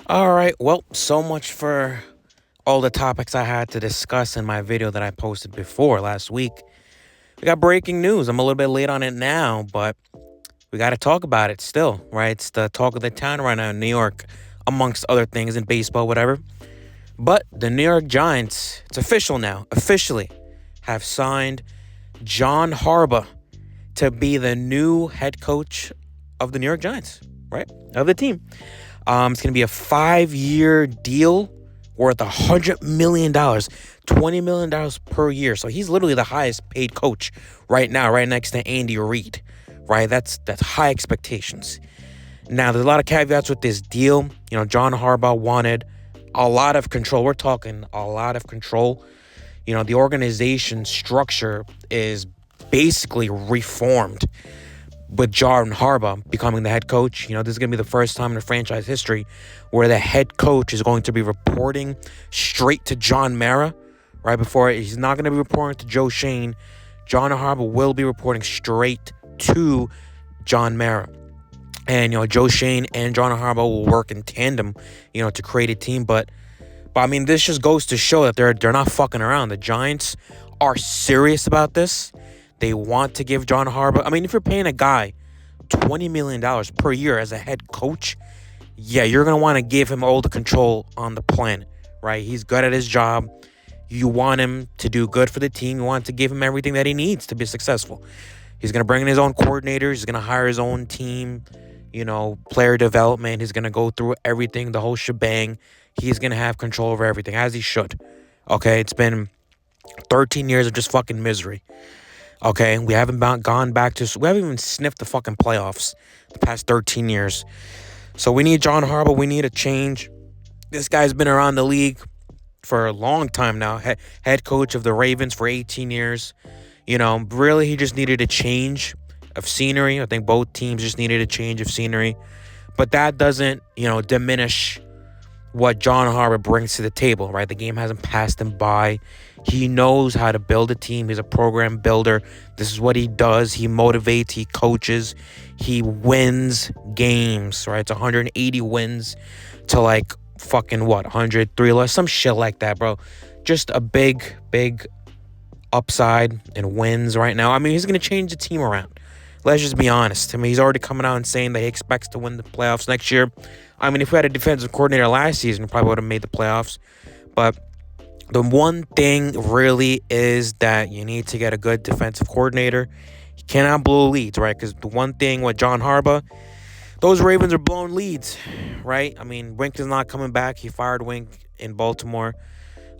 All right, well, so much for all the topics I had to discuss in my video that I posted before last week. We got breaking news. I'm a little bit late on it now, but we got to talk about it still, right? It's the talk of the town right now in New York, amongst other things in baseball, whatever. But the New York Giants, it's official now, officially have signed John Harbaugh to be the new head coach of the New York Giants, right? Of the team. It's going to be a 5-year deal worth $100 million, $20 million per year. So he's literally the highest paid coach right now, right next to Andy Reid, right? That's high expectations. Now, there's a lot of caveats with this deal. You know, John Harbaugh wanted a lot of control. We're talking a lot of control. You know, the organization structure is basically reformed with John Harbaugh becoming the head coach. You know, this is going to be the first time in the franchise history where the head coach is going to be reporting straight to John Mara. Right before it, he's not going to be reporting to Joe Shane. John Harbaugh will be reporting straight to John Mara. And, you know, Joe Shane and John Harbaugh will work in tandem, you know, to create a team. But I mean, this just goes to show that they're not fucking around. The Giants are serious about this. They want to give John Harbaugh. I mean, if you're paying a guy $20 million per year as a head coach, yeah, you're going to want to give him all the control on the planet, right? He's good at his job. You want him to do good for the team. You want to give him everything that he needs to be successful. He's going to bring in his own coordinators. He's going to hire his own team, you know, player development. He's going to go through everything, the whole shebang. He's going to have control over everything, as he should. Okay, it's been 13 years of just fucking misery. Okay, we haven't gone back to... We haven't even sniffed the fucking playoffs the past 13 years. So we need John Harbaugh. We need a change. This guy's been around the league for a long time now. Head coach of the Ravens for 18 years. You know, really, he just needed a change of scenery. I think both teams just needed a change of scenery. But that doesn't, you know, diminish what John Harbaugh brings to the table, right? The game hasn't passed him by. He knows how to build a team. He's a program builder. This is what he does. He motivates. He coaches. He wins games, right? It's 180 wins to like fucking what? 103 less? Some shit like that, bro. Just a big upside in wins right now. I mean, he's going to change the team around. Let's just be honest. I mean, he's already coming out and saying that he expects to win the playoffs next year. I mean, if we had a defensive coordinator last season, we probably would have made the playoffs. But the one thing really is that you need to get a good defensive coordinator. He cannot blow leads, right? Because the one thing with John Harbaugh, those Ravens are blowing leads, right? I mean, Wink is not coming back. He fired Wink in Baltimore.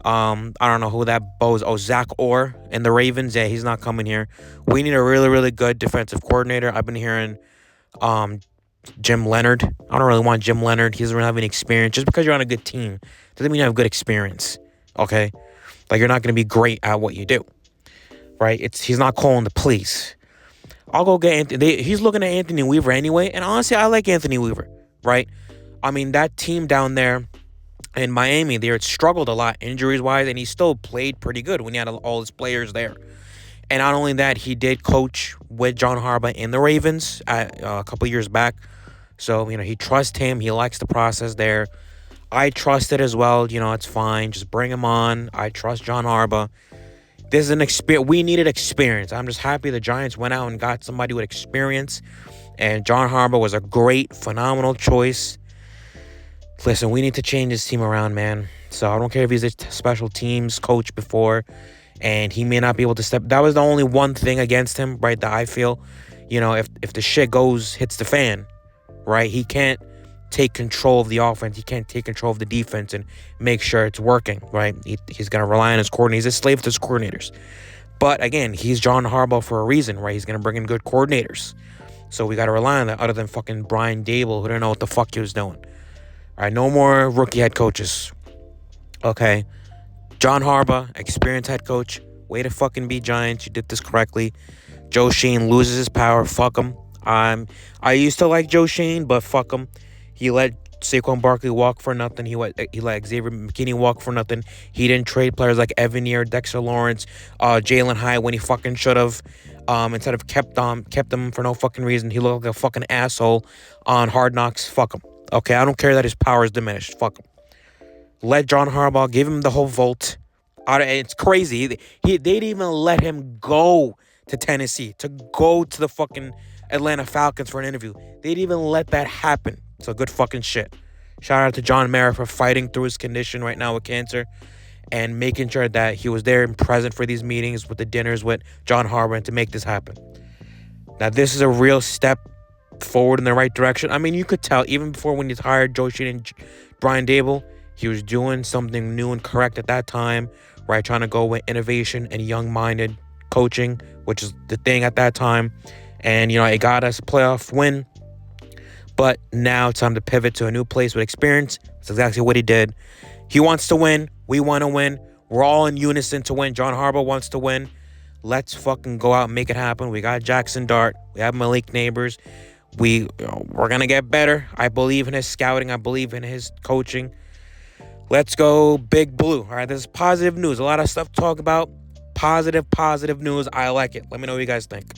I don't know who that bows. Oh, Zach Orr in the Ravens. Yeah, he's not coming here. We need a really, really good defensive coordinator. I've been hearing Jim Leonard. I don't really want Jim Leonard. He doesn't really have any experience. Just because you're on a good team doesn't mean you have good experience. Okay? Like, you're not going to be great at what you do. Right? He's not calling the police. I'll go get Anthony. He's looking at Anthony Weaver anyway. And honestly, I like Anthony Weaver. Right? I mean, that team down there in Miami, they had struggled a lot injuries-wise, and he still played pretty good when he had all his players there. And not only that, he did coach with John Harbaugh in the Ravens a couple years back. So, you know, he trusts him. He likes the process there. I trust it as well. You know, it's fine. Just bring him on. I trust John Harbaugh. This is an experience. We needed experience. I'm just happy the Giants went out and got somebody with experience. And John Harbaugh was a great, phenomenal choice. Listen, we need to change this team around, man. So I don't care if he's a special teams coach before, and he may not be able to step. That was the only one thing against him, right, that I feel. You know, if the shit hits the fan, right, he can't take control of the offense. He can't take control of the defense and make sure it's working, right? He's going to rely on his coordinators. He's a slave to his coordinators. But, again, he's John Harbaugh for a reason, right? He's going to bring in good coordinators. So we got to rely on that, other than fucking Brian Dable, who didn't know what the fuck he was doing. All right, no more rookie head coaches. Okay. John Harbaugh, experienced head coach. Way to fucking be Giants. You did this correctly. Joe Shane loses his power. Fuck him. I used to like Joe Shane, but fuck him. He let Saquon Barkley walk for nothing. He let Xavier McKinney walk for nothing. He didn't trade players like Evan Neal, Dexter Lawrence, Jalen Hyatt when he fucking should have. Instead of kept them for no fucking reason. He looked like a fucking asshole on Hard Knocks. Fuck him. Okay, I don't care that his power is diminished. Fuck him. Let John Harbaugh, give him the whole vote. It's crazy. They didn't even let him go to Tennessee, to go to the fucking Atlanta Falcons for an interview. They didn't even let that happen. So good fucking shit. Shout out to John Mara for fighting through his condition right now with cancer and making sure that he was there and present for these meetings with the dinners with John Harbaugh and to make this happen. Now, this is a real step forward in the right direction. I mean, you could tell even before when he hired Joe Sheen and Brian Dable, he was doing something new and correct at that time, right? Trying to go with innovation and young-minded coaching, which is the thing at that time. And, it got us a playoff win. But now it's time to pivot to a new place with experience. That's exactly what he did. He wants to win. We want to win. We're all in unison to win. John Harbaugh wants to win. Let's fucking go out and make it happen. We got Jackson Dart. We have Malik Neighbors. We're going to get better. I believe in his scouting. I believe in his coaching. Let's go Big Blue. All right, this is positive news. A lot of stuff to talk about. Positive news. I like it. Let me know what you guys think.